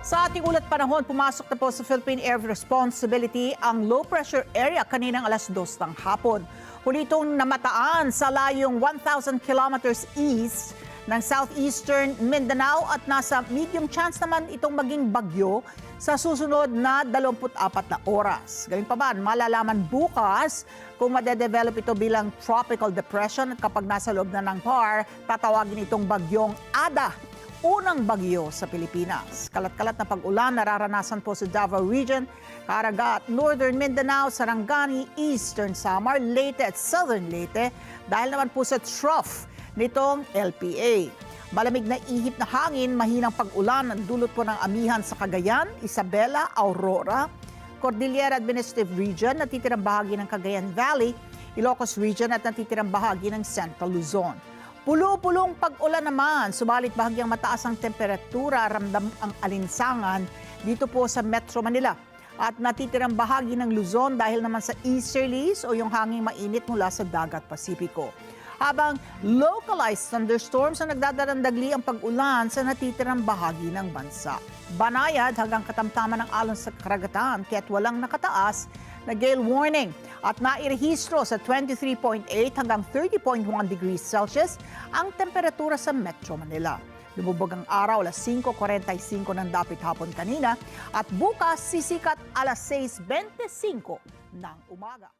Sa ating ulat panahon, pumasok na po sa Philippine Air Responsibility ang low-pressure area kaninang alas 2 ng hapon. Huli itong namataan sa layong 1,000 kilometers east ng southeastern Mindanao at nasa medium chance naman itong maging bagyo sa susunod na 24 na oras. Gawin pa man, malalaman bukas kung madedevelop ito bilang tropical depression at kapag nasa loob na ng PAR, tatawagin itong bagyong Ada. Unang bagyo sa Pilipinas. Kalat-kalat na pag-ulan nararanasan po sa Davao Region, Caraga at Northern Mindanao, Sarangani, Eastern Samar, Leyte at Southern Leyte dahil naman po sa trough nitong LPA. Malamig na ihip na hangin, mahinang pag-ulan ang dulot po ng amihan sa Cagayan, Isabela, Aurora, Cordillera Administrative Region, natitirang bahagi ng Cagayan Valley, Ilocos Region at natitirang bahagi ng Central Luzon. Pulo-pulong pag-ulan naman, subalit bahagyang mataas ang temperatura, ramdam ang alinsangan dito po sa Metro Manila. At natitirang bahagi ng Luzon dahil naman sa easterlies o yung hanging mainit mula sa dagat Pasipiko. Habang localized thunderstorms ang nagdadarandagli ang pag-ulan sa natitirang bahagi ng bansa. Banayad hanggang katamtaman ng alon sa karagatan kaya't walang nakataas na gale warning at nairehistro sa 23.8 hanggang 30.1 degrees Celsius ang temperatura sa Metro Manila. Lumubog ang araw alas 5:45 ng dapit hapon kanina at bukas sisikat alas 6:25 ng umaga.